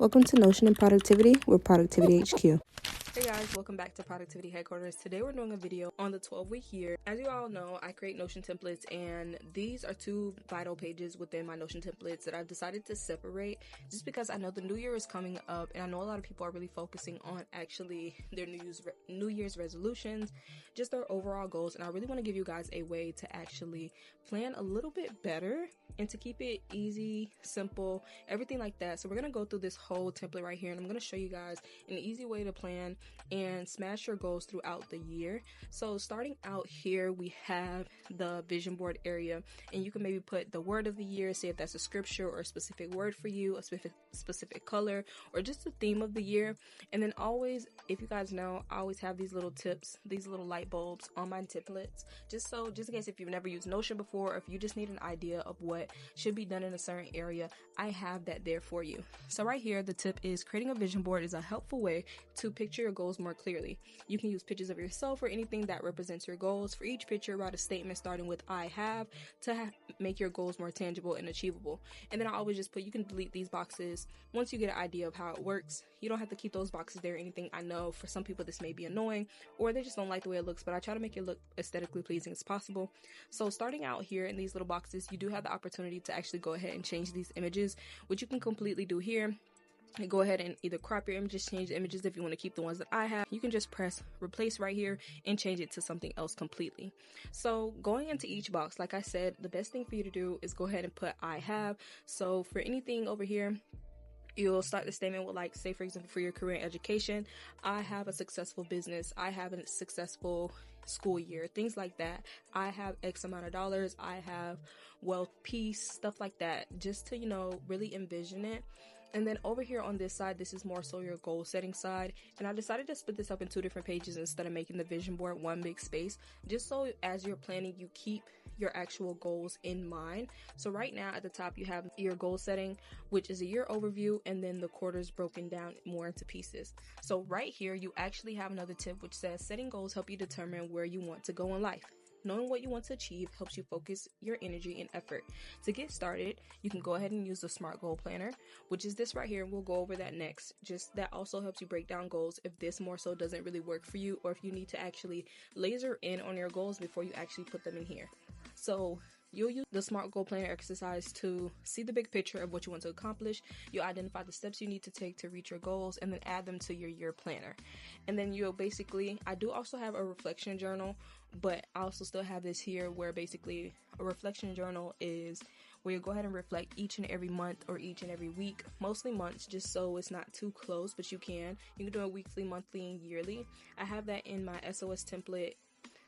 Welcome to Notion and Productivity with Productivity HQ. Hey guys, welcome back to Productivity Headquarters. Today we're doing a video on the 12-week year. As you all know, I create Notion templates, and these are two vital pages within my Notion templates that I've decided to separate just because I know the new year is coming up, and I know a lot of people are really focusing on actually their New Year's resolutions, just their overall goals, and I really want to give you guys a way to actually plan a little bit better and to keep it easy, simple, everything like that. So we're going to go through this whole template right here, and I'm going to show you guys an easy way to plan and smash your goals throughout the year. So starting out here, we have the vision board area, and you can maybe put the word of the year, say if that's a scripture or a specific word for you, a specific color, or just the theme of the year. And then always, if you guys know, I always have these little tips, these little light bulbs on my templates, just in case if you've never used Notion before, or if you just need an idea of what should be done in a certain area, I have that there for you. So right here, the tip is creating a vision board is a helpful way to picture your goals more clearly. You can use pictures of yourself or anything that represents your goals. For each picture, write a statement starting with I have to make your goals more tangible and achievable. And then I always just put, you can delete these boxes once you get an idea of how it works. You don't have to keep those boxes there or anything. I know for some people this may be annoying, or they just don't like the way it looks, but I try to make it look aesthetically pleasing as possible. So starting out here in these little boxes, you do have the opportunity to actually go ahead and change these images, which you can completely do here. And go ahead and either crop your images, change the images. If you want to keep the ones that I have, you can just press replace right here and change it to something else completely. So going into each box, like I said, the best thing for you to do is go ahead and put I have. So for anything over here, you'll start the statement with, like, say for example, for your career and education, I have a successful business, I have a successful school year, things like that. I have X amount of dollars, I have wealth, peace, stuff like that, just to, really envision it. And then over here on this side, this is more so your goal setting side. And I decided to split this up in two different pages instead of making the vision board one big space, just so as you're planning, you keep your actual goals in mind. So right now at the top, you have your goal setting, which is a year overview, and then the quarters broken down more into pieces. So right here, you actually have another tip, which says setting goals help you determine where you want to go in life. Knowing what you want to achieve helps you focus your energy and effort. To get started, you can go ahead and use the SMART Goal Planner, which is this right here. We'll go over that next. Just that also helps you break down goals if this more so doesn't really work for you, or if you need to actually laser in on your goals before you actually put them in here. So you'll use the SMART Goal Planner exercise to see the big picture of what you want to accomplish. You identify the steps you need to take to reach your goals, and then add them to your year planner. And then you'll basically, I do also have a reflection journal, but I also still have this here where basically a reflection journal is where you go ahead and reflect each and every month or each and every week, mostly months, just so it's not too close, but you can do it weekly, monthly, and yearly. I have that in my S.O.S template,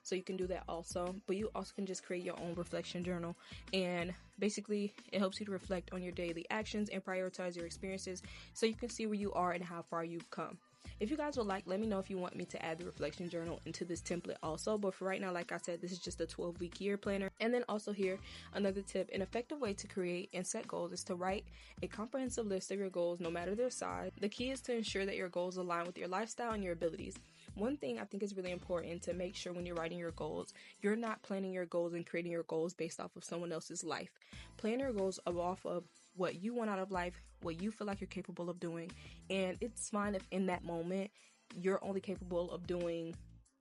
so you can do that also, but you also can just create your own reflection journal, and basically it helps you to reflect on your daily actions and prioritize your experiences so you can see where you are and how far you've come. If you guys would like, let me know if you want me to add the reflection journal into this template also. But for right now, like I said, this is just a 12-week year planner. And then also here, another tip, an effective way to create and set goals is to write a comprehensive list of your goals, no matter their size. The key is to ensure that your goals align with your lifestyle and your abilities. One thing I think is really important to make sure when you're writing your goals, you're not planning your goals and creating your goals based off of someone else's life. Plan your goals off of what you want out of life, what you feel like you're capable of doing. And it's fine if in that moment you're only capable of doing,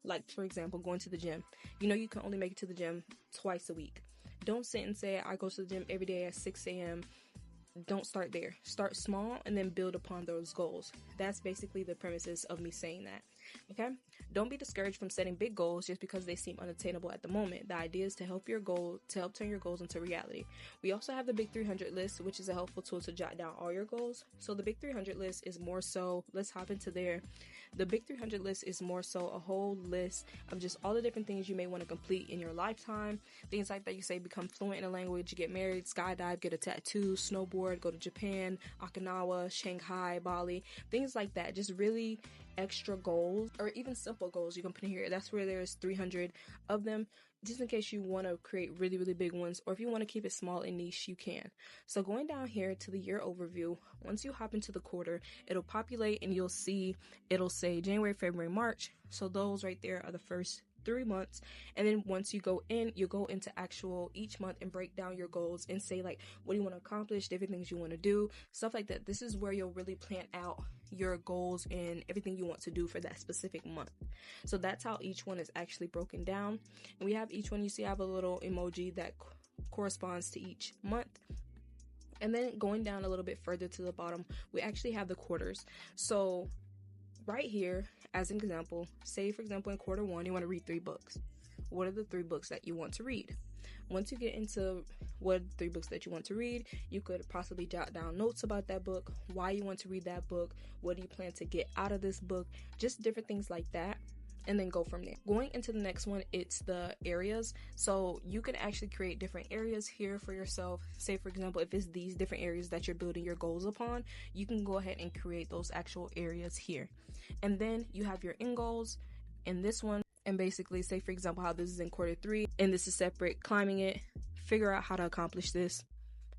like, for example, going to the gym. You can only make it to the gym twice a week. Don't sit and say, I go to the gym every day at 6 a.m. Don't start there. Start small and then build upon those goals. That's basically the premises of me saying that. Okay? Don't be discouraged from setting big goals just because they seem unattainable at the moment. The idea is to help turn your goals into reality. We also have the Big 300 list, which is a helpful tool to jot down all your goals. So the Big 300 list is more so, let's hop into there. The Big 300 list is more so a whole list of just all the different things you may want to complete in your lifetime. Things like that, you say become fluent in a language, get married, skydive, get a tattoo, snowboard, go to Japan, Okinawa, Shanghai, Bali, things like that. Just really extra goals, or even simple goals you can put in here. That's where there's 300 of them, just in case you want to create really, really big ones, or if you want to keep it small and niche, you can. So going down here to the year overview, once you hop into the quarter, it'll populate and you'll see, it'll say January, February, March. So those right there are the first 3 months. And then once you go into actual each month and break down your goals and say like, what do you want to accomplish, different things you want to do, stuff like that. This is where you'll really plan out your goals and everything you want to do for that specific month. So that's how each one is actually broken down. And we have each one, you see I have a little emoji that corresponds to each month. And then going down a little bit further to the bottom, we actually have the quarters. So right here, as an example, say for example in quarter 1 you want to read 3 books. What are the 3 books that you want to read? Once you get into what 3 books that you want to read, you could possibly jot down notes about that book, why you want to read that book, what do you plan to get out of this book, just different things like that, and then go from there. Going into the next one, it's the areas. So you can actually create different areas here for yourself. Say for example, if it's these different areas that you're building your goals upon, you can go ahead and create those actual areas here. And then you have your end goals in this one, and basically say for example how this is in quarter 3 and this is separate, climbing it, figure out how to accomplish this.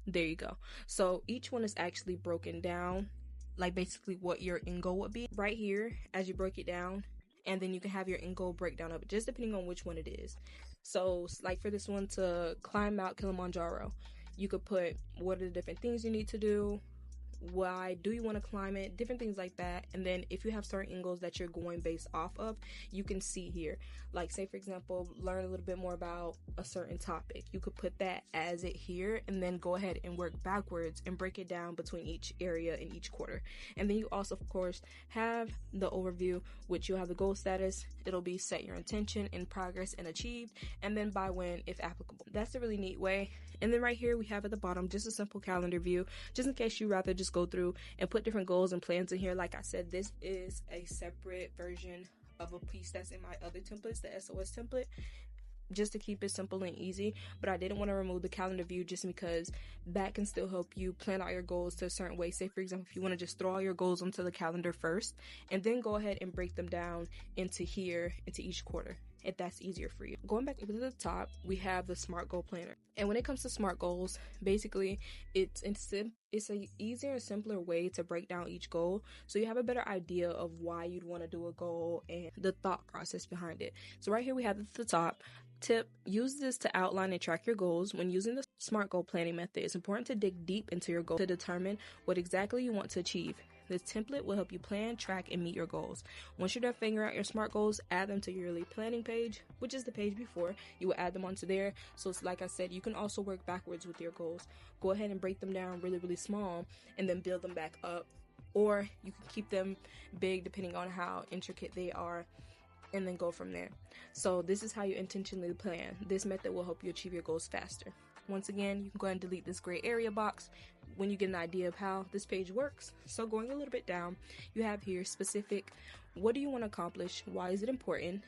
There you go. So each one is actually broken down, like basically what your end goal would be right here as you break it down. And then you can have your end goal breakdown of it, just depending on which one it is. So like for this one, to climb Mount Kilimanjaro, you could put what are the different things you need to do, why do you want to climb it, different things like that. And then if you have certain end goals that you're going based off of, you can see here, like say for example, learn a little bit more about a certain topic. You could put that as it here and then go ahead and work backwards and break it down between each area in each quarter. And then you also of course have the overview, which you'll have the goal status. It'll be set your intention, in progress, and achieved, and then by when if applicable. That's a really neat way. And then right here we have at the bottom just a simple calendar view, just in case you rather just go through and put different goals and plans in here. Like I said, this is a separate version of a piece that's in my other templates, the S.O.S template, just to keep it simple and easy. But I didn't want to remove the calendar view just because that can still help you plan out your goals to a certain way. Say for example, if you want to just throw all your goals onto the calendar first and then go ahead and break them down into here, into each quarter, if that's easier for you. Going back up to the top, we have the SMART Goal Planner. And when it comes to SMART goals, basically it's a easier and simpler way to break down each goal, so you have a better idea of why you'd want to do a goal and the thought process behind it. So right here we have at the top, tip, use this to outline and track your goals. When using the SMART goal planning method, it's important to dig deep into your goal to determine what exactly you want to achieve. This template will help you plan, track, and meet your goals. Once you're done figuring out your SMART goals, add them to your yearly planning page, which is the page before. You will add them onto there. So it's like I said, you can also work backwards with your goals. Go ahead and break them down really, really small and then build them back up. Or you can keep them big depending on how intricate they are, and then go from there. So this is how you intentionally plan. This method will help you achieve your goals faster. Once again, you can go ahead and delete this gray area box when you get an idea of how this page works. So going a little bit down, you have here specific, what do you want to accomplish? Why is it important?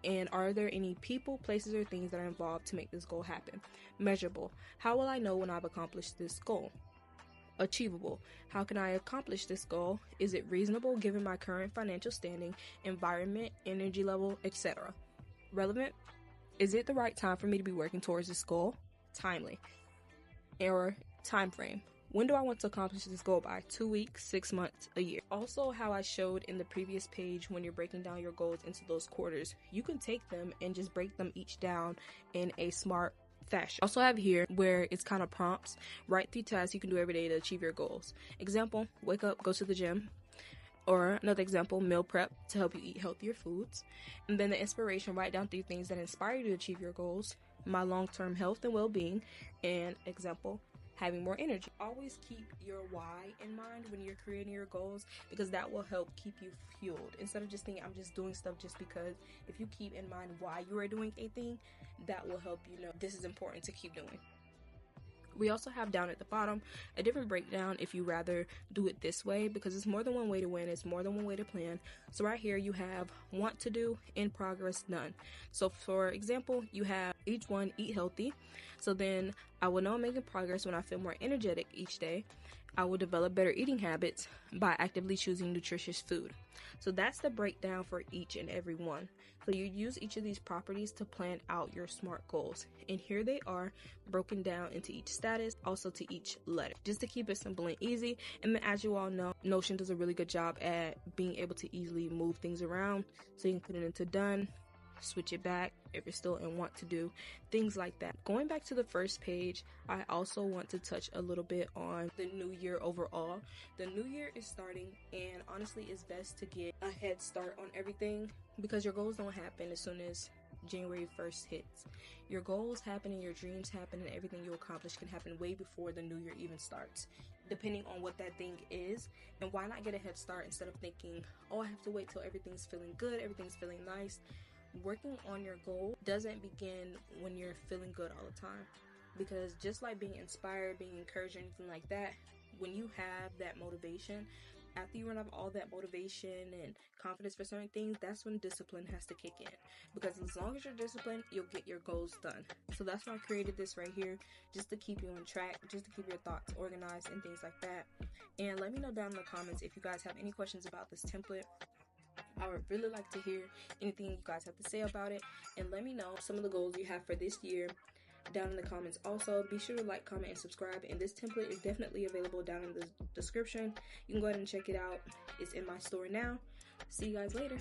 And are there any people, places, or things that are involved to make this goal happen? Measurable, how will I know when I've accomplished this goal? Achievable, how can I accomplish this goal? Is it reasonable given my current financial standing, environment, energy level, etc.? Relevant, is it the right time for me to be working towards this goal? Timely, or time frame, when do I want to accomplish this goal by? 2 weeks, 6 months, a year? Also, how I showed in the previous page, when you're breaking down your goals into those quarters, you can take them and just break them each down in a SMART fashion. Also have here where it's kind of prompts, write 3 tasks you can do every day to achieve your goals. Example, wake up, go to the gym. Or another example, meal prep to help you eat healthier foods. And then the inspiration, write down 3 things that inspire you to achieve your goals. My long-term health and well-being. And example, having more energy. Always keep your why in mind when you're creating your goals, because that will help keep you fueled. Instead of just thinking I'm just doing stuff just because, if you keep in mind why you are doing a thing, that will help you know this is important to keep doing. We also have down at the bottom a different breakdown if you rather do it this way, because it's more than one way to win, it's more than one way to plan. So right here you have want to do, in progress, none. So for example, you have each one, eat healthy. So then I will know I'm making progress when I feel more energetic each day. I will develop better eating habits by actively choosing nutritious food. So that's the breakdown for each and every one. So you use each of these properties to plan out your SMART goals. And here they are broken down into each status, also to each letter, just to keep it simple and easy. And then as you all know, Notion does a really good job at being able to easily move things around. So you can put it into done, switch it back if you're still in want to do, things like that. Going back to the first page, I also want to touch a little bit on the new year overall. The new year is starting, and honestly it's best to get a head start on everything because your goals don't happen as soon as January 1st hits. Your goals happen and your dreams happen, and everything you accomplish can happen way before the new year even starts, depending on what that thing is. And why not get a head start instead of thinking, oh, I have to wait till everything's feeling good, everything's feeling nice. Working on your goal doesn't begin when you're feeling good all the time, because just like being inspired, being encouraged, or anything like that, when you have that motivation, after you run out of all that motivation and confidence for certain things, that's when discipline has to kick in. Because as long as you're disciplined, you'll get your goals done. So that's why I created this right here, just to keep you on track, just to keep your thoughts organized and things like that. And let me know down in the comments if you guys have any questions about this template. I would really like to hear anything you guys have to say about it, and let me know some of the goals you have for this year down in the comments. Also, be sure to like, comment, and subscribe, and this template is definitely available down in the description. You can go ahead and check it out. It's in my store now. See you guys later.